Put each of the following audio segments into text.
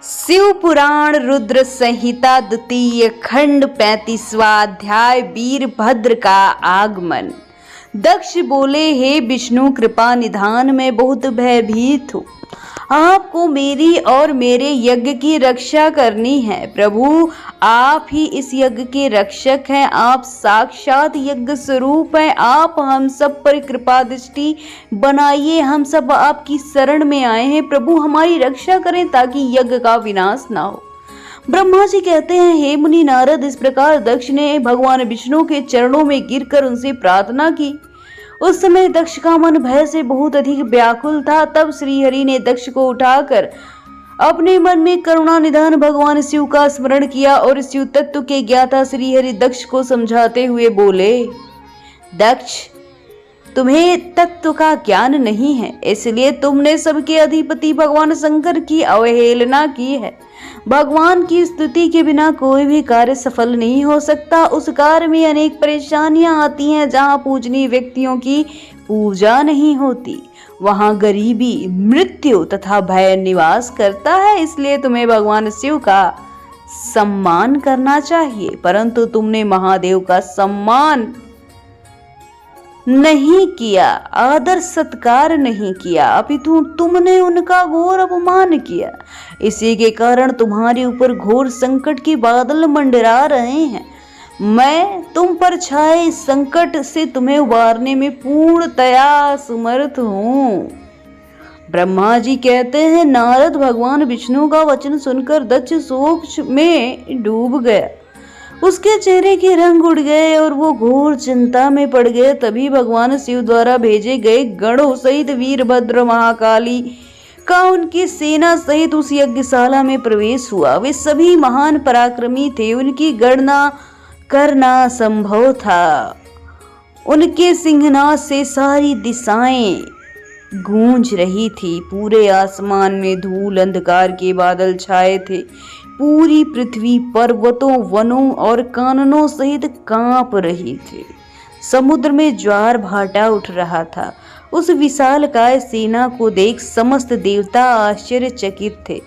शिव पुराण रुद्र संहिता द्वितीय खंड 35वां अध्याय वीरभद्र का आगमन। दक्ष बोले, हे विष्णु कृपा निधान, मैं बहुत भयभीत हूँ। आपको मेरी और मेरे यज्ञ की रक्षा करनी है। प्रभु, आप ही इस यज्ञ के रक्षक हैं। आप साक्षात यज्ञ स्वरूप हैं। आप हम सब पर कृपा दृष्टि बनाइए। हम सब आपकी शरण में आए हैं। प्रभु, हमारी रक्षा करें ताकि यज्ञ का विनाश ना हो। ब्रह्मा जी कहते हैं, हे मुनि नारद, इस प्रकार दक्ष ने भगवान विष्णु के चरणों में गिरकर उनसे प्रार्थना की। उस समय दक्ष का मन भय से बहुत अधिक व्याकुल था। तब श्रीहरि ने दक्ष को उठाकर अपने मन में करुणा निधान भगवान शिव का स्मरण किया और शिव तत्व के ज्ञाता श्रीहरि दक्ष को समझाते हुए बोले, दक्ष, तुम्हें तत्व का ज्ञान नहीं है, इसलिए तुमने सबके अधिपति भगवान शंकर की अवहेलना की है। भगवान की स्तुति के बिना कोई भी कार्य सफल नहीं हो सकता। उस कार्य में अनेक परेशानियां आती हैं। जहां पूजनीय व्यक्तियों की पूजा नहीं होती, वहां गरीबी, मृत्यु तथा भय निवास करता है। इसलिए तुम्हें भगवान शिव का सम्मान करना चाहिए, परंतु तुमने महादेव का सम्मान नहीं किया, आदर सत्कार नहीं किया, अपितु तुमने उनका घोर अपमान किया। इसी के कारण तुम्हारे ऊपर घोर संकट के बादल मंडरा रहे हैं। मैं तुम पर छाए इस संकट से तुम्हें उबारने में पूर्णतया असमर्थ हूँ। ब्रह्मा जी कहते हैं, नारद, भगवान विष्णु का वचन सुनकर दक्ष शोक में डूब गया। उसके चेहरे के रंग उड़ गए और वो घोर चिंता में पड़ गए। तभी भगवान शिव द्वारा भेजे गए गणों सहित वीरभद्र महाकाली का उनकी सेना सहित उस यज्ञशाला में प्रवेश हुआ। वे सभी महान पराक्रमी थे, उनकी गणना करना संभव था। उनके सिंहनाद से सारी दिशाएं गूंज रही थी। पूरे आसमान में धूल अंधकार के बादल छाए थे। पूरी पृथ्वी पर्वतों, वनों और काननों सहित कांप रही थी। समुद्र में ज्वार भाटा उठ रहा था। उस विशालकाय सेना को देख समस्त देवता आश्चर्यचकित थे।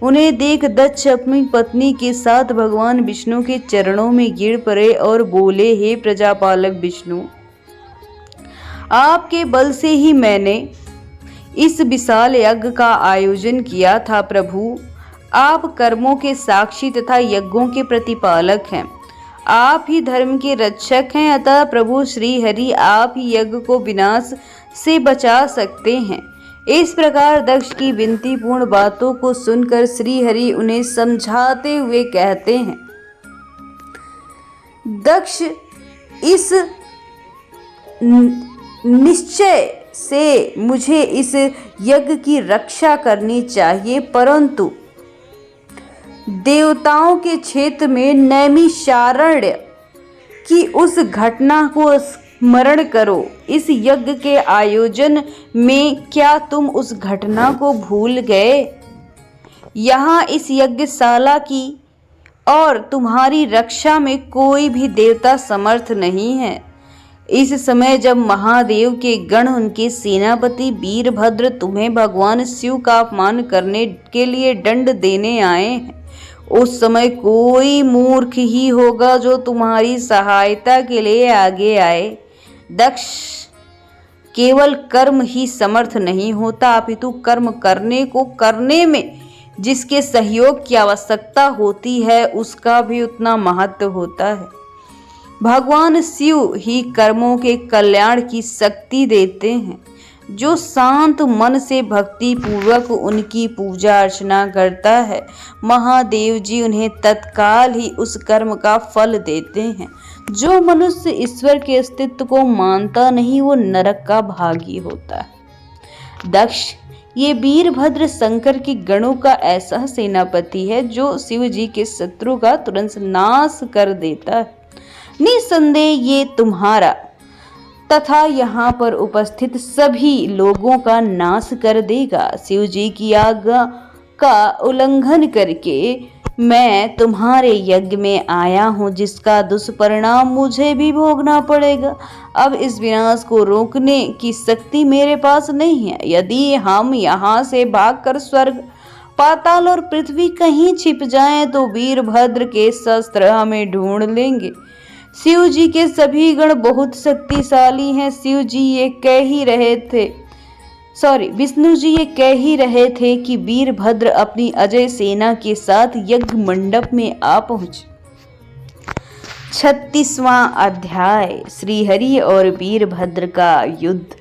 उन्हें देख दक्ष अपनी पत्नी के साथ भगवान विष्णु के चरणों में गिर पड़े और बोले, हे प्रजापालक विष्णु, आपके बल से ही मैंने इस विशाल यज्ञ का आयोजन किया था। प्रभु, आप कर्मों के साक्षी तथा यज्ञों के प्रतिपालक हैं। आप ही धर्म के रक्षक हैं। अतः प्रभु श्री हरि, आप ही यज्ञ को विनाश से बचा सकते हैं। इस प्रकार दक्ष की विनतीपूर्ण बातों को सुनकर श्री हरि उन्हें समझाते हुए कहते हैं, दक्ष, इस निश्चय से मुझे इस यज्ञ की रक्षा करनी चाहिए, परंतु देवताओं के क्षेत्र में नैमिषारण्य की उस घटना को स्मरण करो। इस यज्ञ के आयोजन में क्या तुम उस घटना को भूल गए? यहाँ इस यज्ञशाला की और तुम्हारी रक्षा में कोई भी देवता समर्थ नहीं है। इस समय जब महादेव के गण, उनके सेनापति वीरभद्र तुम्हें भगवान शिव का अपमान करने के लिए दंड देने आए हैं, उस समय कोई मूर्ख ही होगा जो तुम्हारी सहायता के लिए आगे आए। दक्ष, केवल कर्म ही समर्थ नहीं होता, अपितु कर्म करने में जिसके सहयोग की आवश्यकता होती है, उसका भी उतना महत्व होता है। भगवान शिव ही कर्मों के कल्याण की शक्ति देते हैं। जो शांत मन से भक्ति पूर्वक उनकी पूजा अर्चना करता है, महादेव जी उन्हें तत्काल ही उस कर्म का फल देते हैं। जो मनुष्य ईश्वर के अस्तित्व को मानता नहीं, वो नरक का भागी होता है। दक्ष, ये वीरभद्र शंकर के गणों का ऐसा सेनापति है जो शिव जी के शत्रु का तुरंत नाश कर देता है। निसंदेह ये तुम्हारा तथा यहाँ पर उपस्थित सभी लोगों का नाश कर देगा। शिव जी की आज्ञा का उल्लंघन करके मैं तुम्हारे यज्ञ में आया हूँ, जिसका दुष्परिणाम मुझे भी भोगना पड़ेगा। अब इस विनाश को रोकने की शक्ति मेरे पास नहीं है। यदि हम यहाँ से भागकर स्वर्ग पाताल और पृथ्वी कहीं छिप जाएं तो वीरभद्र के शस्त्र हमें ढूंढ लेंगे। शिव जी के सभी गण बहुत शक्तिशाली हैं। विष्णु जी ये कह ही रहे थे कि वीरभद्र अपनी अजय सेना के साथ यज्ञ मंडप में आ पहुंचे। 36वां अध्याय, श्रीहरि और वीरभद्र का युद्ध।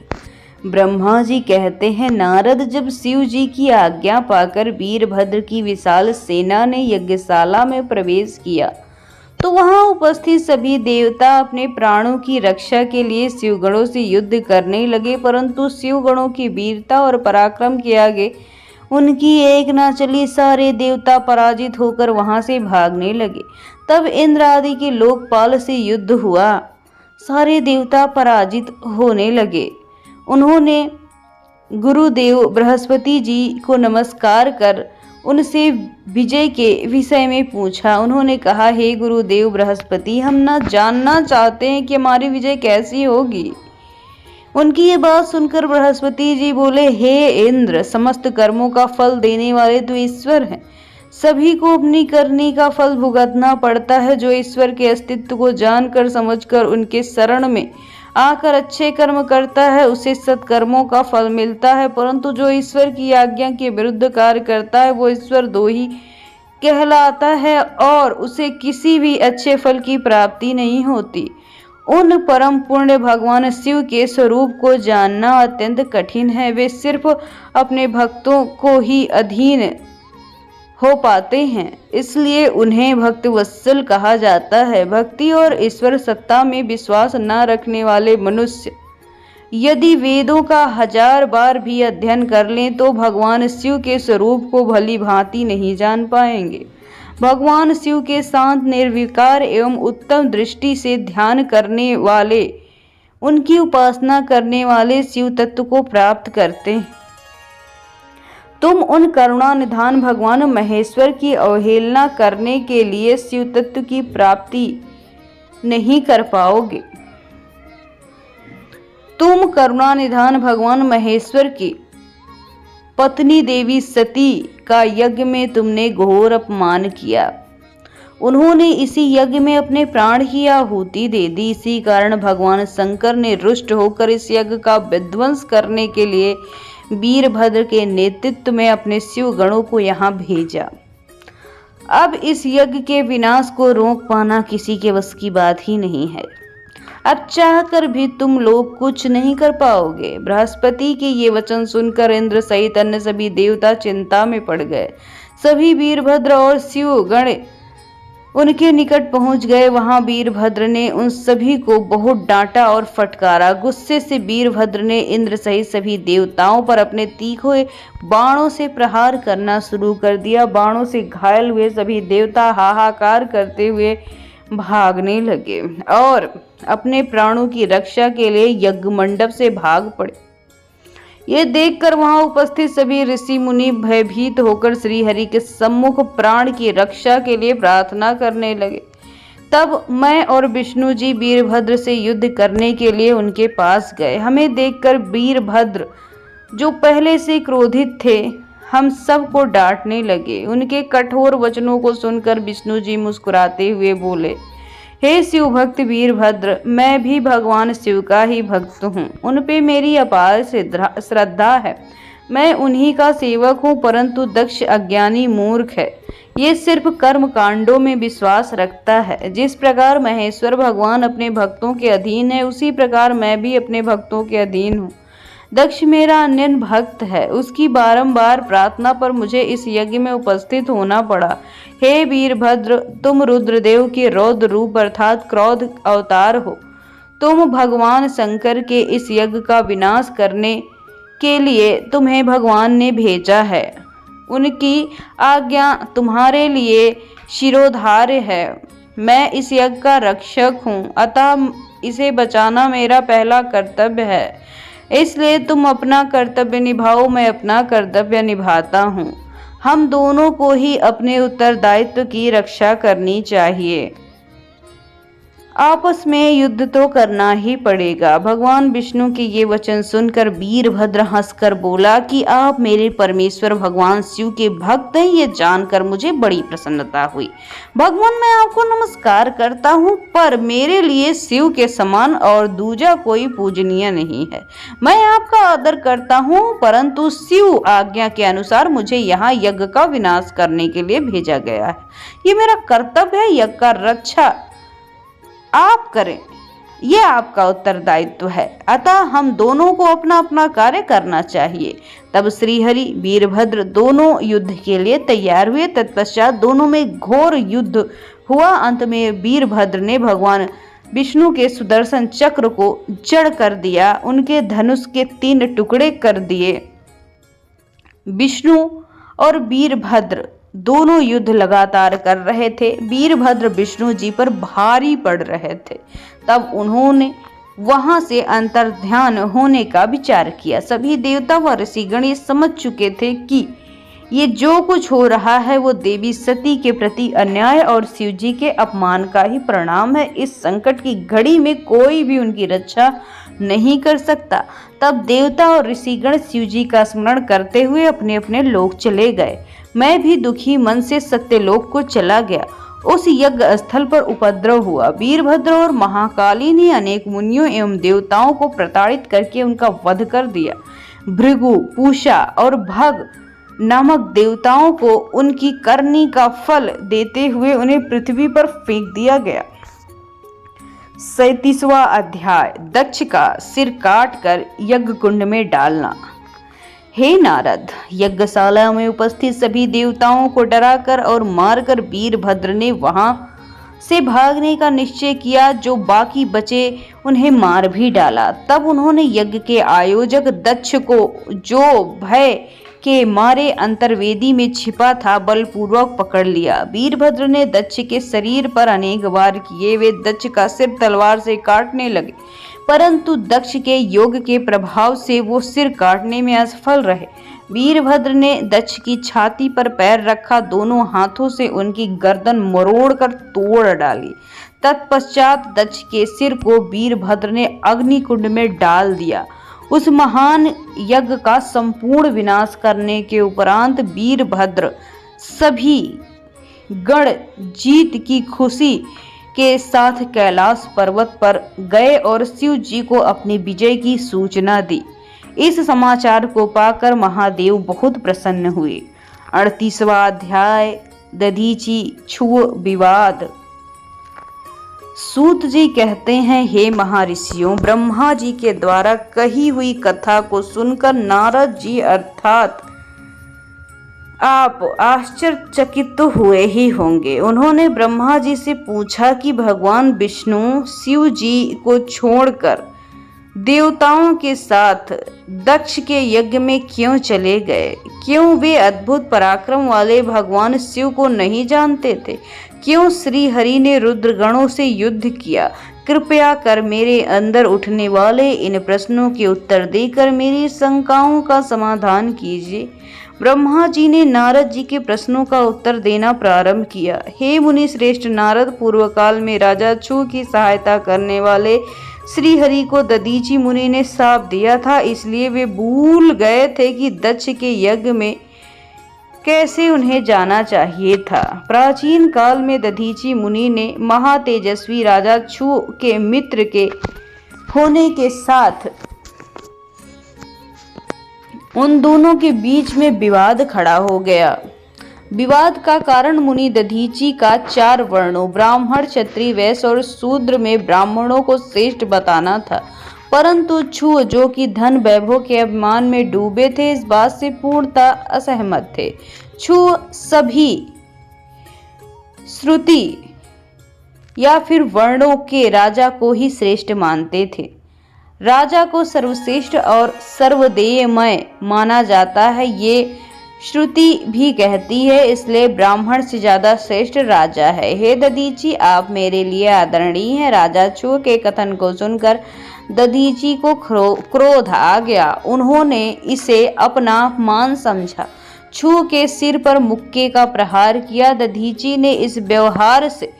ब्रह्मा जी कहते हैं, नारद जब शिव जी की आज्ञा पाकर वीरभद्र की विशाल सेना ने यज्ञशाला में प्रवेश किया तो वहां उपस्थित सभी देवता अपने प्राणों की रक्षा के लिए शिवगणों से युद्ध करने लगे, परंतु शिवगणों की वीरता और पराक्रम के आगे उनकी एक ना चली। सारे देवता पराजित होकर वहां से भागने लगे। तब इंद्र आदि के लोकपाल से युद्ध हुआ। सारे देवता पराजित होने लगे। उन्होंने गुरुदेव बृहस्पति जी को नमस्कार कर उनसे विजय के विषय में पूछा। उन्होंने कहा, हे गुरुदेव बृहस्पति, हम ना जानना चाहते हैं कि हमारी विजय कैसी होगी। उनकी ये बात सुनकर बृहस्पति जी बोले, हे इंद्र, समस्त कर्मों का फल देने वाले तो ईश्वर हैं। सभी को अपनी करनी का फल भुगतना पड़ता है। जो ईश्वर के अस्तित्व को जानकर समझकर उनके शरण में आकर अच्छे कर्म करता है उसे सत्कर्मों का फल मिलता है, परंतु जो ईश्वर की आज्ञा के विरुद्ध कार्य करता है वो ईश्वर द्रोही कहलाता है और उसे किसी भी अच्छे फल की प्राप्ति नहीं होती। उन परम पुण्य भगवान शिव के स्वरूप को जानना अत्यंत कठिन है। वे सिर्फ अपने भक्तों को ही अधीन हो पाते हैं, इसलिए उन्हें भक्त वत्सल कहा जाता है। भक्ति और ईश्वर सत्ता में विश्वास न रखने वाले मनुष्य यदि वेदों का 1000 बार भी अध्ययन कर लें तो भगवान शिव के स्वरूप को भली भांति नहीं जान पाएंगे। भगवान शिव के शांत, निर्विकार एवं उत्तम दृष्टि से ध्यान करने वाले, उनकी उपासना करने वाले शिव तत्व को प्राप्त करते हैं। तुम उन करुणा निधान भगवान महेश्वर की अवहेलना करने के लिए शिव तत्व की प्राप्ति नहीं कर पाओगे। तुम करुणा निधान भगवान महेश्वर की पत्नी देवी सती का यज्ञ में तुमने घोर अपमान किया। उन्होंने इसी यज्ञ में अपने प्राण की आहुति दे दी। इसी कारण भगवान शंकर ने रुष्ट होकर इस यज्ञ का विध्वंस करने के लिए वीरभद्र के नेतृत्व में अपने शिव गणों को यहाँ भेजा। अब इस यज्ञ के विनाश को रोक पाना किसी के बस की बात ही नहीं है। अब चाहकर भी तुम लोग कुछ नहीं कर पाओगे। बृहस्पति के ये वचन सुनकर इंद्र सहित अन्य सभी देवता चिंता में पड़ गए। सभी वीरभद्र और शिव गण उनके निकट पहुंच गए। वहां वीरभद्र ने उन सभी को बहुत डांटा और फटकारा। गुस्से से वीरभद्र ने इंद्र सहित सभी देवताओं पर अपने तीखे बाणों से प्रहार करना शुरू कर दिया। बाणों से घायल हुए सभी देवता हाहाकार करते हुए भागने लगे और अपने प्राणों की रक्षा के लिए यज्ञ मंडप से भाग पड़े। ये देखकर वहां उपस्थित सभी ऋषि मुनि भयभीत होकर श्रीहरि के सम्मुख प्राण की रक्षा के लिए प्रार्थना करने लगे। तब मैं और विष्णु जी वीरभद्र से युद्ध करने के लिए उनके पास गए। हमें देखकर वीरभद्र, जो पहले से क्रोधित थे, हम सबको डांटने लगे। उनके कठोर वचनों को सुनकर विष्णु जी मुस्कुराते हुए बोले, हे शिव भक्त वीरभद्र, मैं भी भगवान शिव का ही भक्त हूँ। उन पे मेरी अपार श्रद्धा है। मैं उन्हीं का सेवक हूँ, परंतु दक्ष अज्ञानी मूर्ख है। ये सिर्फ कर्म कांडों में विश्वास रखता है। जिस प्रकार महेश्वर भगवान अपने भक्तों के अधीन है, उसी प्रकार मैं भी अपने भक्तों के अधीन हूँ। दक्ष मेरा अन्य भक्त है। उसकी बारंबार प्रार्थना पर मुझे इस यज्ञ में उपस्थित होना पड़ा। हे वीरभद्र, तुम रुद्रदेव के रौद्र रूप अर्थात क्रोध अवतार हो। तुम भगवान शंकर के इस यज्ञ का विनाश करने के लिए तुम्हें भगवान ने भेजा है। उनकी आज्ञा तुम्हारे लिए शिरोधार्य है। मैं इस यज्ञ का रक्षक हूँ, अतः इसे बचाना मेरा पहला कर्तव्य है। इसलिए तुम अपना कर्तव्य निभाओ, मैं अपना कर्तव्य निभाता हूँ। हम दोनों को ही अपने उत्तरदायित्व की रक्षा करनी चाहिए। आपस में युद्ध तो करना ही पड़ेगा। भगवान विष्णु के ये वचन सुनकर वीरभद्र हंसकर बोला कि आप मेरे परमेश्वर भगवान शिव के भक्त हैं, ये जानकर मुझे बड़ी प्रसन्नता हुई। भगवान, मैं आपको नमस्कार करता हूँ, पर मेरे लिए शिव के समान और दूजा कोई पूजनीय नहीं है। मैं आपका आदर करता हूँ, परंतु शिव आज्ञा के अनुसार मुझे यहाँ यज्ञ का विनाश करने के लिए भेजा गया है। ये मेरा कर्तव्य है, यज्ञ का रक्षा आप करें, यह आपका उत्तरदायित्व है। अतः हम दोनों को अपना अपना कार्य करना चाहिए। तब श्रीहरि वीरभद्र दोनों युद्ध के लिए तैयार हुए। तत्पश्चात दोनों में घोर युद्ध हुआ। अंत में वीरभद्र ने भगवान विष्णु के सुदर्शन चक्र को जड़ कर दिया, उनके धनुष के 3 टुकड़े कर दिए। विष्णु और वीरभद्र दोनों युद्ध लगातार कर रहे थे। वीरभद्र विष्णु जी पर भारी पड़ रहे थे। तब उन्होंने वहां से अंतर्ध्यान होने का विचार किया। सभी देवता व ऋषिगण ये समझ चुके थे कि ये जो कुछ हो रहा है वो देवी सती के प्रति अन्याय और शिव जी के अपमान का ही परिणाम है। इस संकट की घड़ी में कोई भी उनकी रक्षा नहीं कर सकता। तब देवता और ऋषिगण शिव जी का स्मरण करते हुए अपने अपने लोक चले गए। मैं भी दुखी मन से सत्यलोक को चला गया। उस यज्ञ स्थल पर उपद्रव हुआ। वीरभद्र और महाकाली ने अनेक मुनियों एवं देवताओं को प्रताड़ित करके उनका वध कर दिया। भृगु, पूषा और भग नामक देवताओं को उनकी करनी का फल देते हुए उन्हें पृथ्वी पर फेंक दिया गया। 37वां अध्याय, दक्ष का सिर काटकर यज्ञ कुंड में डालना। हे नारद, यज्ञशाला में उपस्थित सभी देवताओं को डराकर और मारकर वीरभद्र ने वहां से भागने का निश्चय किया। जो बाकी बचे उन्हें मार भी डाला। तब उन्होंने यज्ञ के आयोजक दक्ष को, जो भय के मारे अंतर्वेदी में छिपा था, बलपूर्वक पकड़ लिया। वीरभद्र ने दक्ष के शरीर पर अनेक वार किए। वे दक्ष का सिर तलवार से काटने लगे, परंतु दक्ष के योग के प्रभाव से वो सिर काटने में असफल रहे। वीरभद्र ने दक्ष की छाती पर पैर रखा, दोनों हाथों से उनकी गर्दन मरोड़कर तोड़ डाली। तत्पश्चात दक्ष के सिर को वीरभद्र ने अग्निकुंड में डाल दिया। उस महान यज्ञ का संपूर्ण विनाश करने के उपरांत वीरभद्र सभी गण जीत की खुशी के साथ कैलाश पर्वत पर गए और शिव जी को अपनी विजय की सूचना दी। इस समाचार को पाकर महादेव बहुत प्रसन्न हुए। 38वां अध्याय, दधीचि छुआ विवाद। सूत जी कहते हैं, हे महर्षियों, ब्रह्मा जी के द्वारा कही हुई कथा को सुनकर नारद जी अर्थात आप आश्चर्यचकित तो हुए ही होंगे। उन्होंने ब्रह्मा जी से पूछा कि भगवान विष्णु शिव जी को छोड़कर देवताओं के साथ दक्ष के यज्ञ में क्यों चले गए? क्यों वे अद्भुत पराक्रम वाले भगवान शिव को नहीं जानते थे? क्यों श्री हरि ने रुद्रगणों से युद्ध किया? कृपया कर मेरे अंदर उठने वाले इन प्रश्नों के उत्तर देकर मेरी शंकाओं का समाधान कीजिए। ब्रह्मा जी ने नारद जी के प्रश्नों का उत्तर देना प्रारंभ किया। हे मुनि श्रेष्ठ नारद, पूर्व काल में राजा छू की सहायता करने वाले श्री हरि को दधीचि मुनि ने शाप दिया था, इसलिए वे भूल गए थे कि दक्ष के यज्ञ में कैसे उन्हें जाना चाहिए था। प्राचीन काल में दधीचि मुनि ने महातेजस्वी राजा छू के मित्र के होने के साथ उन दोनों के बीच में विवाद खड़ा हो गया। विवाद का कारण मुनि दधीचि का 4 वर्णों ब्राह्मण, क्षत्रिय, वैश्य और शूद्र में ब्राह्मणों को श्रेष्ठ बताना था, परंतु छू जो कि धन वैभव के अभिमान में डूबे थे इस बात से पूर्णतः असहमत थे। छू सभी श्रुति या फिर वर्णों के राजा को ही श्रेष्ठ मानते थे। राजा को सर्वश्रेष्ठ और सर्वदेयमय माना जाता है, ये श्रुति भी कहती है, इसलिए ब्राह्मण से ज्यादा श्रेष्ठ राजा है। हे दधीचि, आप मेरे लिए आदरणीय हैं। राजा छू के कथन को सुनकर दधीचि को क्रोध आ गया। उन्होंने इसे अपना अपमान समझा। छू के सिर पर मुक्के का प्रहार किया। दधीचि ने इस व्यवहार से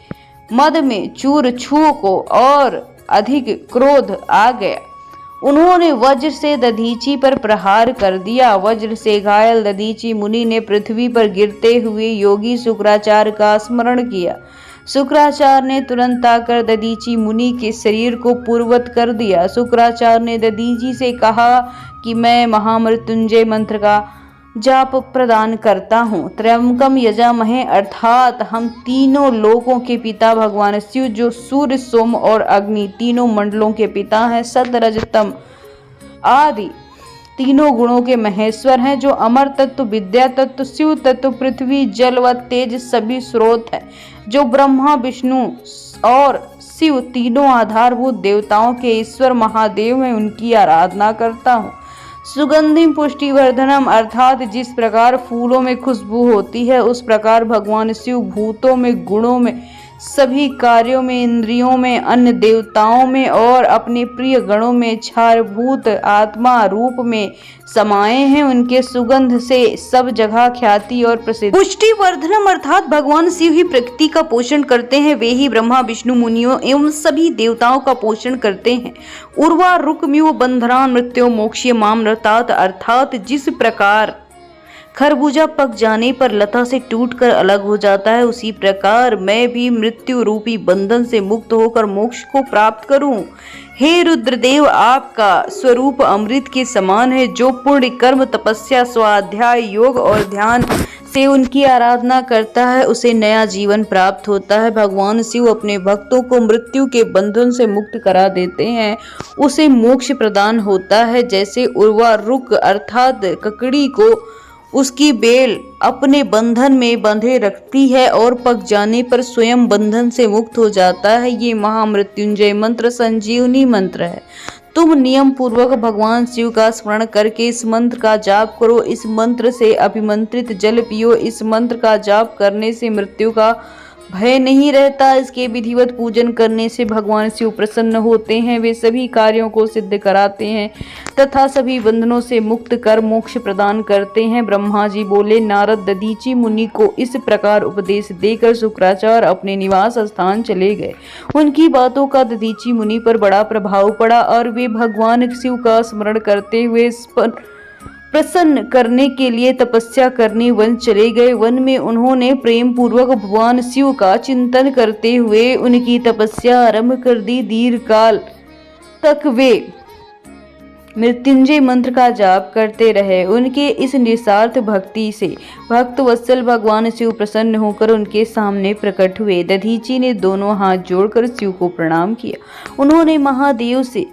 मद में चूर छू को और अधिक क्रोध आ गया। उन्होंने वज्र से दधीची पर प्रहार कर दिया। वज्र से घायल दधीची मुनि ने पृथ्वी पर गिरते हुए योगी शुक्राचार्य का स्मरण किया। शुक्राचार्य ने तुरंत आकर दधीची मुनि के शरीर को पूर्ववत कर दिया। शुक्राचार्य ने दधीची से कहा कि मैं महामृत्युंजय मंत्र का जाप प्रदान करता हूँ। त्र्यंबकम यजामहे अर्थात हम तीनों लोकों के पिता भगवान शिव, जो सूर्य, सोम और अग्नि तीनों मंडलों के पिता हैं, सत, रज, तम आदि तीनों गुणों के महेश्वर हैं, जो अमर तत्व, विद्या तत्व, शिव तत्व, पृथ्वी, जल व तेज सभी स्रोत हैं, जो ब्रह्मा, विष्णु और शिव तीनों आधारभूत देवताओं के ईश्वर महादेव हैं, उनकी आराधना करता हूँ। सुगंधिम पुष्टिवर्धनम अर्थात जिस प्रकार फूलों में खुशबू होती है, उस प्रकार भगवान शिव भूतों में, गुणों में, सभी कार्यों में, इंद्रियों में, अन्य देवताओं में और अपने प्रिय गणों में क्षारभूत आत्मा रूप में समाये हैं। उनके सुगंध से सब जगह ख्याति और प्रसिद्ध। पुष्टिवर्धनम अर्थात भगवान शिव ही प्रकृति का पोषण करते हैं, वे ही ब्रह्मा, विष्णु, मुनियों एवं सभी देवताओं का पोषण करते हैं। उर्वा रुकम्यो बंधनान मृत्यो मोक्ष्य मामृतात अर्थात जिस प्रकार खरबूजा पक जाने पर लता से टूटकर अलग हो जाता है, उसी प्रकार मैं भी मृत्यु रूपी बंधन से मुक्त होकर मोक्ष को प्राप्त करूं। हे रुद्रदेव, आपका स्वरूप अमृत के समान है। जो पुण्य कर्म, तपस्या, स्वाध्याय, योग और ध्यान से उनकी आराधना करता है, उसे नया जीवन प्राप्त होता है। भगवान शिव अपने भक्तों को मृत्यु के बंधन से मुक्त करा देते हैं, उसे मोक्ष प्रदान होता है। जैसे उर्वा रुक अर्थात ककड़ी को उसकी बेल अपने बंधन में बंधे रखती है और पक जाने पर स्वयं बंधन से मुक्त हो जाता है, ये महामृत्युंजय मंत्र संजीवनी मंत्र है। तुम नियम पूर्वक भगवान शिव का स्मरण करके इस मंत्र का जाप करो। इस मंत्र से अभिमंत्रित जल पियो। इस मंत्र का जाप करने से मृत्यु का भय नहीं रहता। इसके विधिवत पूजन करने से भगवान शिव प्रसन्न होते हैं, वे सभी कार्यों को सिद्ध कराते हैं तथा सभी बंधनों से मुक्त कर मोक्ष प्रदान करते हैं। ब्रह्मा जी बोले, नारद दधीची मुनि को इस प्रकार उपदेश देकर शुक्राचार्य अपने निवास स्थान चले गए। उनकी बातों का दधीची मुनि पर बड़ा प्रभाव पड़ा और वे भगवान शिव का स्मरण करते हुए इस पर प्रसन्न करने के लिए तपस्या करने वन चले गए। वन में उन्होंने प्रेम पूर्वक भगवान शिव का चिंतन करते हुए उनकी तपस्या आरंभ कर दी। दीर्घ काल तक वे मृत्युंजय मंत्र का जाप करते रहे। उनके इस निस्वार्थ भक्ति से भक्त वत्सल भगवान शिव प्रसन्न होकर उनके सामने प्रकट हुए। दधीची ने दोनों हाथ जोड़कर शिव को प्रणाम किया। उन्होंने महादेव से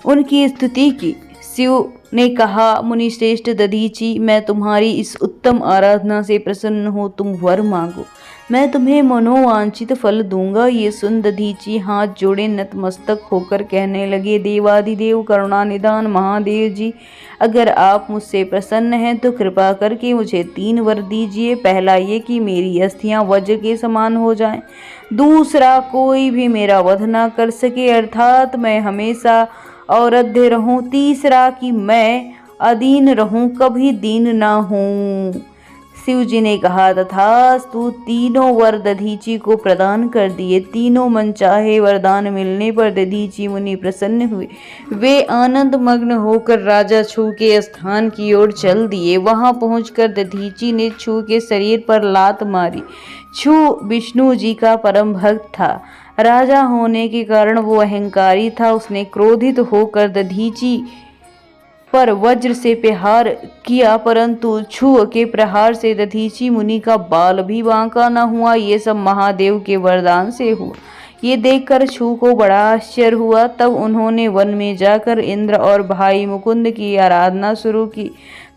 उनकी स्तुति की। शिव ने कहा, मुनि श्रेष्ठ दधीची, मैं तुम्हारी इस उत्तम आराधना से प्रसन्न हो, तुम वर मांगो, मैं तुम्हें मनोवांछित फल दूंगा। ये सुन दधीची हाथ जोड़े नतमस्तक होकर कहने लगे, देवादिदेव करुणा निधान महादेव जी, अगर आप मुझसे प्रसन्न हैं तो कृपा करके मुझे 3 वर दीजिए। पहला ये कि मेरी अस्थियां वज्र के समान हो जाएं, दूसरा कोई भी मेरा वध ना कर सके अर्थात मैं हमेशा औरध्य रहूं, तीसरा कि मैं अदीन रहूं, कभी दीन ना हूं। शिव जी ने कहा, तथास्तु। तीनों वर दधीची को प्रदान कर दिए। तीनों मनचाहे वरदान मिलने पर दधीची मुनि प्रसन्न हुए। वे आनंद मग्न होकर राजा छू के स्थान की ओर चल दिए। वहां पहुंचकर दधीची ने छू के शरीर पर लात मारी। छू विष्णु जी का परम भक्त था। राजा होने के कारण वो अहंकारी था। उसने क्रोधित होकर दधीची पर वज्र से प्रहार किया, परंतु छू के प्रहार से दधीची मुनि का बाल भी बांका न हुआ। ये सब महादेव के वरदान से हुआ। ये देखकर छू को बड़ा आश्चर्य हुआ। तब उन्होंने वन में जाकर इंद्र और भाई मुकुंद की आराधना शुरू की।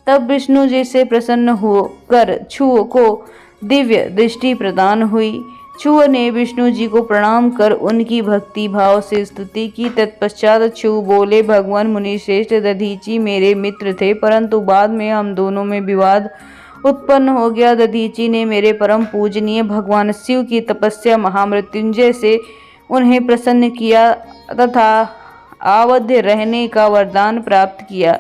तब विष्णु जी से प्रसन्न होकर छू को दिव्य दृष्टि प्रदान हुई। छू ने विष्णु जी को प्रणाम कर उनकी भक्ति भाव से स्तुति की। तत्पश्चात छू बोले, भगवान मुनि श्रेष्ठ दधीची मेरे मित्र थे, परंतु बाद में हम दोनों में विवाद उत्पन्न हो गया। दधीची ने मेरे परम पूजनीय भगवान शिव की तपस्या महामृत्युंजय से उन्हें प्रसन्न किया तथा आवध्य रहने का वरदान प्राप्त किया।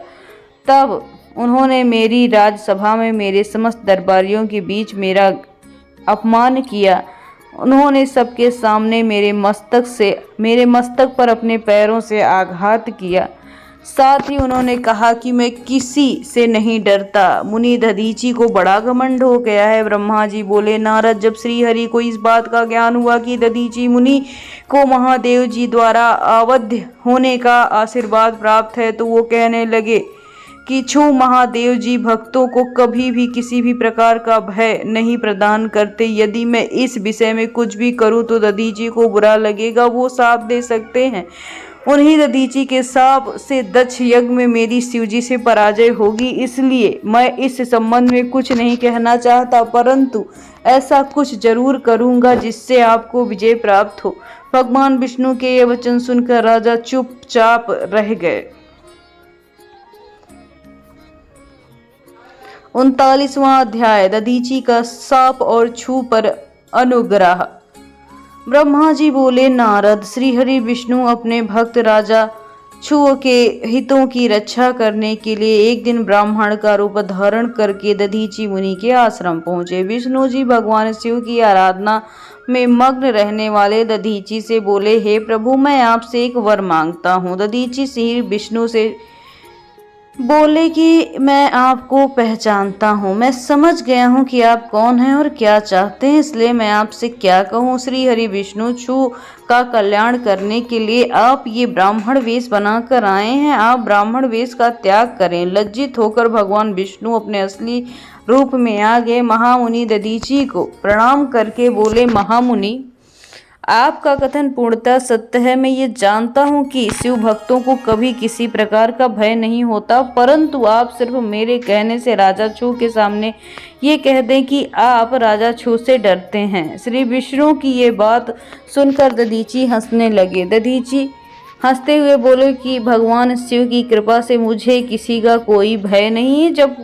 तब उन्होंने मेरी राजसभा में मेरे समस्त दरबारियों के बीच मेरा अपमान किया। उन्होंने सबके सामने मेरे मस्तक पर अपने पैरों से आघात किया। साथ ही उन्होंने कहा कि मैं किसी से नहीं डरता। मुनि दधीची को बड़ा घमंड हो गया है। ब्रह्मा जी बोले, नारद, जब श्री हरि को इस बात का ज्ञान हुआ कि दधीची मुनि को महादेव जी द्वारा अवध्य होने का आशीर्वाद प्राप्त है, तो वो कहने लगे कि छू महादेव जी भक्तों को कभी भी किसी भी प्रकार का भय नहीं प्रदान करते। यदि मैं इस विषय में कुछ भी करूं तो दधीची को बुरा लगेगा, वो साप दे सकते हैं। उन्हीं दधीची के साप से दक्ष यज्ञ में मेरी शिवजी से पराजय होगी। इसलिए मैं इस संबंध में कुछ नहीं कहना चाहता, परंतु ऐसा कुछ जरूर करूंगा जिससे आपको विजय प्राप्त हो। भगवान विष्णु के ये वचन सुनकर राजा चुपचाप रह गए। 39वां अध्याय, दधीची का साप और छू पर अनुग्रह। ब्रह्मा जी बोले, नारद, श्री हरि विष्णु अपने भक्त राजा छू के हितों की रक्षा करने के लिए एक दिन ब्राह्मण का रूप धारण करके दधीची मुनि के आश्रम पहुंचे। विष्णु जी भगवान शिव की आराधना में मग्न रहने वाले दधीची से बोले, हे प्रभु, मैं आपसे एक वर मांगता हूँ। दधीची श्री विष्णु से बोले कि मैं आपको पहचानता हूँ, मैं समझ गया हूँ कि आप कौन हैं और क्या चाहते हैं, इसलिए मैं आपसे क्या कहूँ। श्री हरि विष्णु, छू का कल्याण करने के लिए आप ये ब्राह्मण वेश बनाकर आए हैं। आप ब्राह्मण वेश का त्याग करें। लज्जित होकर भगवान विष्णु अपने असली रूप में आ गए। महामुनि दधीची को प्रणाम करके बोले, महामुनि, आपका कथन पूर्णतः सत्य है। मैं ये जानता हूँ कि शिव भक्तों को कभी किसी प्रकार का भय नहीं होता, परंतु आप सिर्फ मेरे कहने से राजा छू के सामने ये कह दें कि आप राजा छू से डरते हैं। श्री विष्णु की ये बात सुनकर दधीची हंसने लगे। दधीची हंसते हुए बोले कि भगवान शिव की कृपा से मुझे किसी का कोई भय नहीं है। जब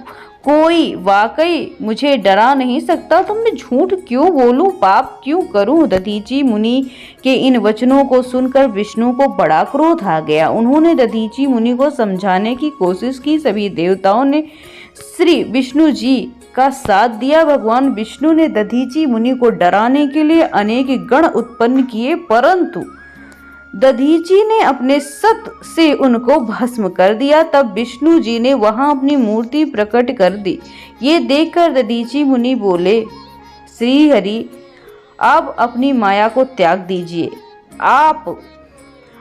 कोई वाकई मुझे डरा नहीं सकता तो मैं झूठ क्यों बोलूं, पाप क्यों करूं। दधीची मुनि के इन वचनों को सुनकर विष्णु को बड़ा क्रोध आ गया। उन्होंने दधीची मुनि को समझाने की कोशिश की। सभी देवताओं ने श्री विष्णु जी का साथ दिया। भगवान विष्णु ने दधीची मुनि को डराने के लिए अनेक गण उत्पन्न किए, परंतु दधीची ने अपने सत से उनको भस्म कर दिया। तब विष्णु जी ने वहां अपनी मूर्ति प्रकट कर दी। ये देखकर दधीची मुनि बोले, श्री हरि, आप अपनी माया को त्याग दीजिए। आप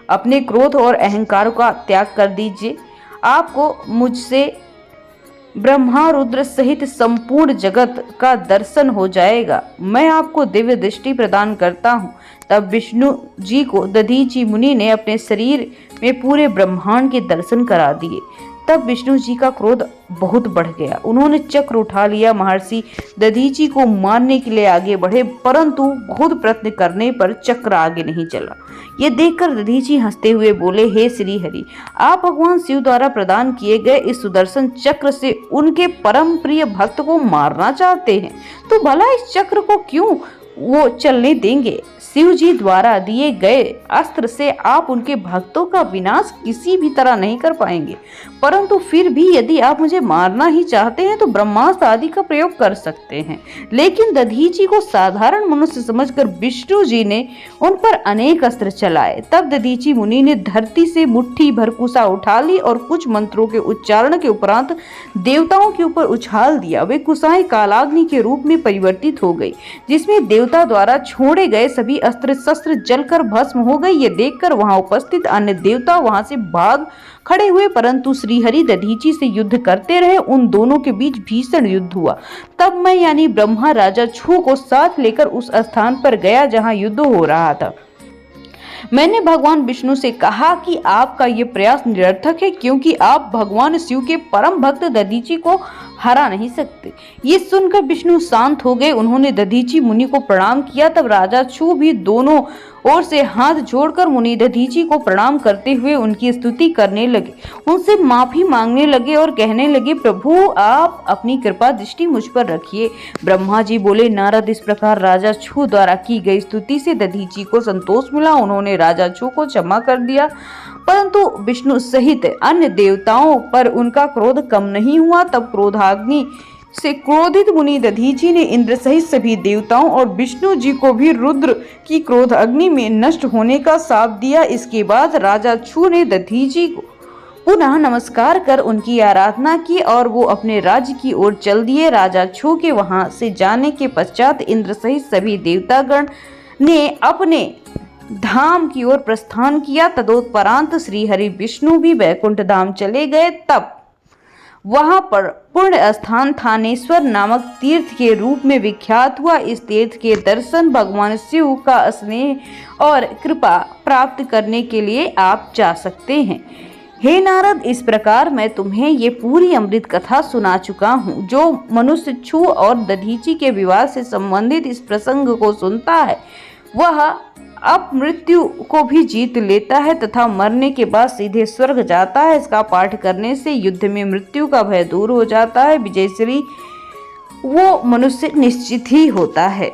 अपने क्रोध और अहंकार का त्याग कर दीजिए। आपको मुझसे ब्रह्मा रुद्र सहित संपूर्ण जगत का दर्शन हो जाएगा। मैं आपको दिव्य दृष्टि प्रदान करता हूँ। तब विष्णु जी को दधीची मुनि ने अपने शरीर में पूरे ब्रह्मांड के दर्शन करा दिए। तब विष्णु जी का क्रोध बहुत बढ़ गया। उन्होंने चक्र उठा लिया। महर्षि दधीची को मारने के लिए आगे बढ़े, परंतु बहुत प्रयत्न करने पर चक्र आगे नहीं चला। ये देखकर दधीची हंसते हुए बोले, हे श्री हरि, आप भगवान शिव द्वारा प्रदान किए गए इस सुदर्शन चक्र से उनके परम प्रिय भक्त को मारना चाहते हैं, तो भला इस चक्र को क्यों वो चलने देंगे। शिव जी द्वारा दिए गए अस्त्र से आप उनके भक्तों का विनाश किसी भी तरह नहीं कर पाएंगे, परंतु फिर भी यदि आप मुझे मारना ही चाहते हैं तो ब्रह्मास्त्र आदि का प्रयोग कर सकते हैं। लेकिन दधीची को साधारण मनुष्य समझकर विष्णु जी ने उन पर अनेक अस्त्र चलाए। तब दधीची मुनि ने धरती से मुट्ठी भर कुसा उठा ली और कुछ मंत्रों के उच्चारण के उपरांत देवताओं के ऊपर उछाल दिया। वे कुसाएं कालाग्नि के रूप में परिवर्तित हो गई, जिसमें देवता द्वारा छोड़े गए सभी अस्त्र शस्त्र जलकर भस्म हो गए। ये देखकर वहां उपस्थित अन्य देवता वहां से भाग खड़े हुए, परंतु श्रीहरि दधीची से युद्ध करते रहे। उन दोनों के बीच भीषण युद्ध हुआ। तब मैं यानी ब्रह्मा राजा छू को साथ लेकर उस स्थान पर गया जहां युद्ध हो रहा था। मैंने भगवान विष्णु से कहा कि आपका ये प्रयास निरर्थक है, क्योंकि आप भगवान शिव के परम भक्त दधीची को हरा नहीं सकते। ये सुनकर विष्णु शांत हो गए। उन्होंने दधीची मुनि को प्रणाम किया। तब राजा छू भी दोनों ओर से हाथ जोड़कर मुनि दधीची को प्रणाम करते हुए उनकी स्तुति करने लगे, उनसे माफी मांगने लगे और कहने लगे, प्रभु आप अपनी कृपा दृष्टि मुझ पर रखिए। ब्रह्मा जी बोले, नारद, इस प्रकार राजा छू द्वारा की गई स्तुति से दधीची को संतोष मिला। उन्होंने राजा छू को क्षमा कर दिया, परंतु विष्णु सहित अन्य देवताओं पर उनका क्रोध कम नहीं हुआ। तब क्रोधाग्नि से क्रोधित मुनि दधीचि ने इंद्र सहित सभी देवताओं और विष्णु जी को भी रुद्र की क्रोध अग्नि में नष्ट होने का शाप दिया। इसके बाद राजा छू ने दधीचि को पुनः नमस्कार कर उनकी आराधना की और वो अपने राज्य की ओर चल दिए। राजा छू के वहां से जाने के पश्चात इंद्र सहित सभी देवतागण ने अपने धाम की ओर प्रस्थान किया। तदोपरांत श्री हरि विष्णु भी वैकुंठ धाम चले गए। तब वहां पर पुण्य स्थान थानेश्वर नामक तीर्थ के रूप में विख्यात हुआ। इस तीर्थ के दर्शन भगवान शिव का स्नेह और कृपा प्राप्त करने के लिए आप जा सकते हैं। हे नारद, इस प्रकार मैं तुम्हें ये पूरी अमृत कथा सुना चुका हूँ। जो मनुष्य छू और दधीचि के विवाह से संबंधित इस प्रसंग को सुनता है वह अब मृत्यु को भी जीत लेता है तथा मरने के बाद सीधे स्वर्ग जाता है। इसका पाठ करने से युद्ध में मृत्यु का भय दूर हो जाता है। विजयश्री वो मनुष्य निश्चित ही होता है।